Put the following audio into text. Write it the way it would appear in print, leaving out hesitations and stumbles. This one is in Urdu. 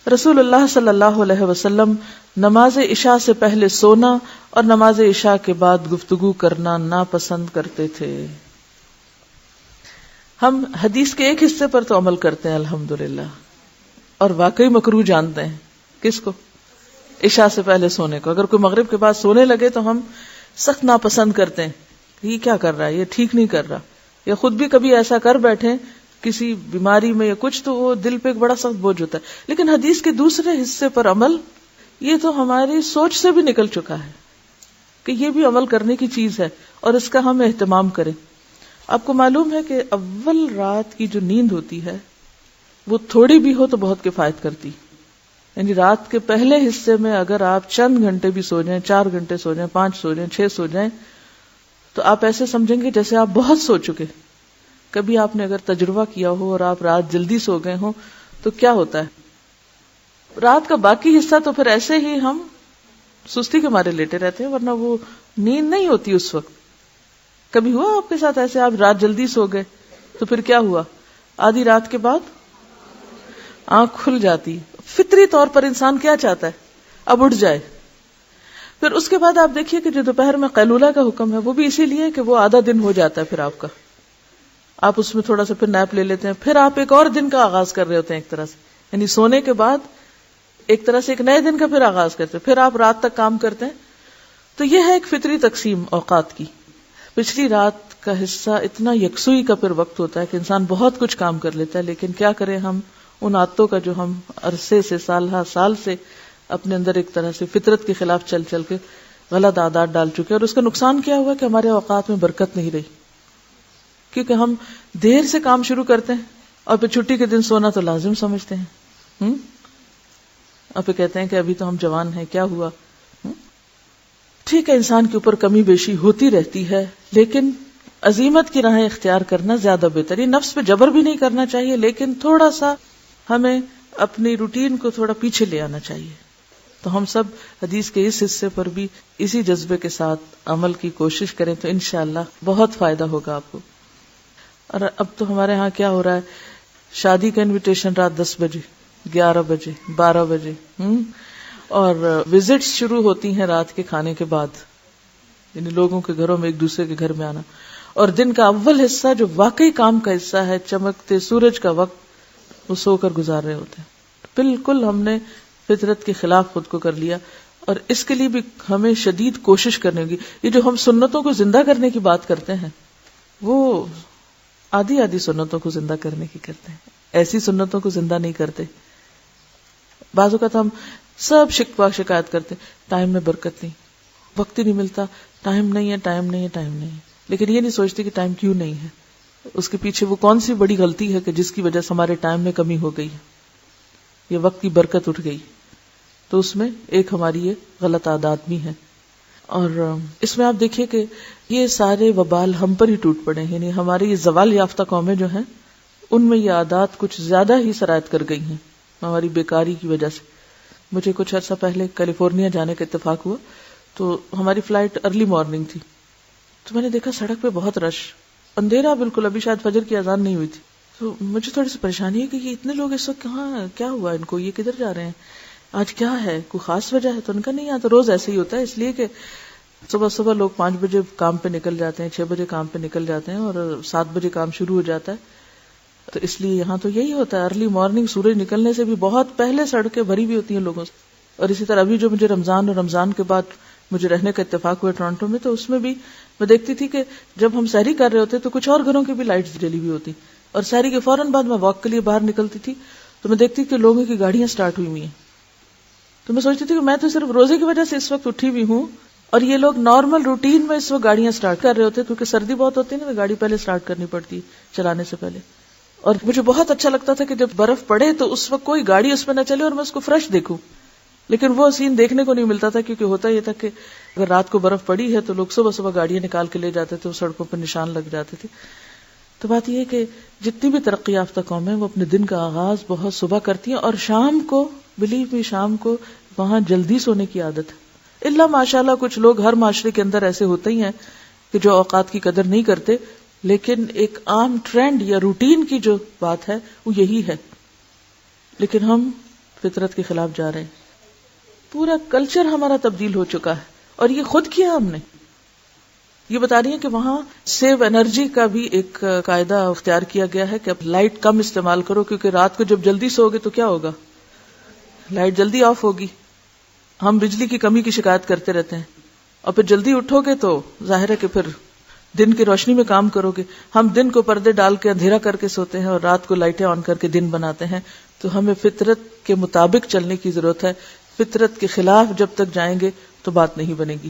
رسول اللہ صلی اللہ علیہ وسلم نماز عشاء سے پہلے سونا اور نماز عشاء کے بعد گفتگو کرنا ناپسند کرتے تھے. ہم حدیث کے ایک حصے پر تو عمل کرتے ہیں الحمدللہ، اور واقعی مکروہ جانتے ہیں. کس کو؟ عشاء سے پہلے سونے کو. اگر کوئی مغرب کے بعد سونے لگے تو ہم سخت ناپسند کرتے ہیں، یہ کیا کر رہا ہے، یہ ٹھیک نہیں کر رہا. یا خود بھی کبھی ایسا کر بیٹھے کسی بیماری میں یا کچھ، تو وہ دل پہ ایک بڑا سخت بوجھ ہوتا ہے. لیکن حدیث کے دوسرے حصے پر عمل، یہ تو ہماری سوچ سے بھی نکل چکا ہے کہ یہ بھی عمل کرنے کی چیز ہے اور اس کا ہم اہتمام کریں. آپ کو معلوم ہے کہ اول رات کی جو نیند ہوتی ہے وہ تھوڑی بھی ہو تو بہت کفایت کرتی. یعنی رات کے پہلے حصے میں اگر آپ چند گھنٹے بھی سو جائیں، 4 گھنٹے سو جائیں، 5 سو جائیں، 6 سو جائیں، تو آپ ایسے سمجھیں گے جیسے آپ بہت سو چکے. کبھی آپ نے اگر تجربہ کیا ہو اور آپ رات جلدی سو گئے ہوں تو کیا ہوتا ہے، رات کا باقی حصہ تو پھر ایسے ہی ہم سستی کے مارے لیٹے رہتے ہیں، ورنہ وہ نیند نہیں ہوتی اس وقت. کبھی ہوا آپ کے ساتھ ایسے آپ رات جلدی سو گئے تو پھر کیا ہوا، آدھی رات کے بعد آنکھ کھل جاتی. فطری طور پر انسان کیا چاہتا ہے، اب اٹھ جائے. پھر اس کے بعد آپ دیکھیے کہ جو دوپہر میں قیلولہ کا حکم ہے وہ بھی اسی لیے کہ وہ آدھا دن ہو جاتا ہے، پھر آپ اس میں تھوڑا سا پھر نیپ لے لیتے ہیں، پھر آپ ایک اور دن کا آغاز کر رہے ہوتے ہیں ایک طرح سے. یعنی سونے کے بعد ایک طرح سے ایک نئے دن کا پھر آغاز کرتے ہیں، پھر آپ رات تک کام کرتے ہیں. تو یہ ہے ایک فطری تقسیم اوقات کی. پچھلی رات کا حصہ اتنا یکسوئی کا پھر وقت ہوتا ہے کہ انسان بہت کچھ کام کر لیتا ہے، لیکن کیا کریں ہم ان عادتوں کا جو ہم عرصے سے سال سے اپنے اندر ایک طرح سے فطرت کے خلاف چل چل کے غلط عادات ڈال چکے. اور اس کا نقصان کیا ہوا کہ ہمارے اوقات میں برکت نہیں رہی، کیونکہ ہم دیر سے کام شروع کرتے ہیں اور پھر چھٹی کے دن سونا تو لازم سمجھتے ہیں. اور پھر کہتے ہیں کہ ابھی تو ہم جوان ہیں، کیا ہوا. ٹھیک ہے، انسان کے اوپر کمی بیشی ہوتی رہتی ہے، لیکن عزیمت کی راہیں اختیار کرنا زیادہ بہتر ہے. نفس پہ جبر بھی نہیں کرنا چاہیے، لیکن تھوڑا سا ہمیں اپنی روٹین کو تھوڑا پیچھے لے آنا چاہیے. تو ہم سب حدیث کے اس حصے پر بھی اسی جذبے کے ساتھ عمل کی کوشش کریں تو انشاءاللہ بہت فائدہ ہوگا آپ کو. اور اب تو ہمارے ہاں کیا ہو رہا ہے، شادی کا انویٹیشن رات 10 بجے، 11 بجے، 12 بجے، اور وزٹس شروع ہوتی ہیں رات کے کھانے کے بعد. یعنی لوگوں کے گھروں میں ایک دوسرے کے گھر میں آنا. اور دن کا اول حصہ جو واقعی کام کا حصہ ہے، چمکتے سورج کا وقت، وہ سو کر گزار رہے ہوتے ہیں. بالکل ہم نے فطرت کے خلاف خود کو کر لیا، اور اس کے لیے بھی ہمیں شدید کوشش کرنی ہوگی. یہ جو ہم سنتوں کو زندہ کرنے کی بات کرتے ہیں، وہ آدھی سنتوں کو زندہ کرنے کی کرتے ہیں، ایسی سنتوں کو زندہ نہیں کرتے. بعض اوقات ہم سب شکوہ شکایت کرتے، ٹائم میں برکت نہیں، وقت ہی نہیں ملتا، ٹائم نہیں ہے. لیکن یہ نہیں سوچتے کہ ٹائم کیوں نہیں ہے، اس کے پیچھے وہ کون سی بڑی غلطی ہے کہ جس کی وجہ سے ہمارے ٹائم میں کمی ہو گئی، یہ وقت کی برکت اٹھ گئی. تو اس میں ایک ہماری یہ غلط عادات بھی ہیں. اور اس میں آپ دیکھیے کہ یہ سارے وبال ہم پر ہی ٹوٹ پڑے ہیں. یعنی ہماری یہ زوال یافتہ قومیں جو ہیں، ان میں یہ عادات کچھ زیادہ ہی سرایت کر گئی ہیں ہماری بیکاری کی وجہ سے. مجھے کچھ عرصہ پہلے کیلیفورنیا جانے کا اتفاق ہوا، تو ہماری فلائٹ ارلی مارننگ تھی. تو میں نے دیکھا سڑک پہ بہت رش، اندھیرا بالکل، ابھی شاید فجر کی اذان نہیں ہوئی تھی. تو مجھے تھوڑی سی پریشانی ہے کہ یہ اتنے لوگ اس وقت کہاں، کیا ہوا ان کو، یہ کدھر جا رہے ہیں، آج کیا ہے، کوئی خاص وجہ ہے. تو ان کا نہیں، یہاں تو روز ایسے ہی ہوتا ہے، اس لیے کہ صبح لوگ 5 بجے کام پہ نکل جاتے ہیں، 6 بجے کام پہ نکل جاتے ہیں، اور 7 بجے کام شروع ہو جاتا ہے. تو اس لیے یہاں تو یہی ہوتا ہے، ارلی مارننگ سورج نکلنے سے بھی بہت پہلے سڑکیں بھری بھی ہوتی ہیں لوگوں سے. اور اسی طرح ابھی جو مجھے رمضان اور رمضان کے بعد مجھے رہنے کا اتفاق ہوا ٹورانٹو میں، تو اس میں بھی میں دیکھتی تھی کہ جب ہم سحری کر رہے ہوتے تو کچھ اور گھروں کی بھی لائٹس جلی ہوئی ہوتی، اور سحری کے فوراً بعد میں واک کے لیے باہر نکلتی تھی تو میں دیکھتی کہ لوگوں کی گاڑیاں سٹارٹ ہوئی ہیں. تو میں سوچتی تھی کہ میں تو صرف روزے کی وجہ سے اس وقت اٹھی ہوئی ہوں، اور یہ لوگ نارمل روٹین میں اس وقت گاڑیاں سٹارٹ کر رہے ہوتے، کیونکہ سردی بہت ہوتی ہے نا، تو گاڑی پہلے سٹارٹ کرنی پڑتی چلانے سے پہلے. اور مجھے بہت اچھا لگتا تھا کہ جب برف پڑے تو اس وقت کوئی گاڑی اس میں نہ چلے اور میں اس کو فریش دیکھوں. لیکن وہ سین دیکھنے کو نہیں ملتا تھا، کیونکہ ہوتا یہ تھا کہ اگر رات کو برف پڑی ہے تو لوگ صبح گاڑیاں نکال کے لے جاتے تھے، سڑکوں پر نشان لگ جاتے تھے. تو بات یہ ہے کہ جتنی بھی ترقی یافتہ قومیں وہ اپنے دن کا آغاز بہت صبح کرتی ہیں، اور شام کو، بلیو می، شام کو وہاں جلدی سونے کی عادت ہے. اللہ ماشاءاللہ کچھ لوگ ہر معاشرے کے اندر ایسے ہوتے ہی ہیں کہ جو اوقات کی قدر نہیں کرتے، لیکن ایک عام ٹرینڈ یا روٹین کی جو بات ہے وہ یہی ہے. لیکن ہم فطرت کے خلاف جا رہے ہیں. پورا کلچر ہمارا تبدیل ہو چکا ہے اور یہ خود کیا ہم نے. یہ بتا رہی ہیں کہ وہاں سیو انرجی کا بھی ایک قاعدہ اختیار کیا گیا ہے کہ اب لائٹ کم استعمال کرو، کیونکہ رات کو جب جلدی سو گے تو کیا ہوگا، لائٹ جلدی آف ہوگی. ہم بجلی کی کمی کی شکایت کرتے رہتے ہیں اور پھر جلدی اٹھو گے تو ظاہر ہے کہ پھر دن کی روشنی میں کام کرو گے. ہم دن کو پردے ڈال کے اندھیرا کر کے سوتے ہیں اور رات کو لائٹیں آن کر کے دن بناتے ہیں. تو ہمیں فطرت کے مطابق چلنے کی ضرورت ہے. فطرت کے خلاف جب تک جائیں گے تو بات نہیں بنے گی.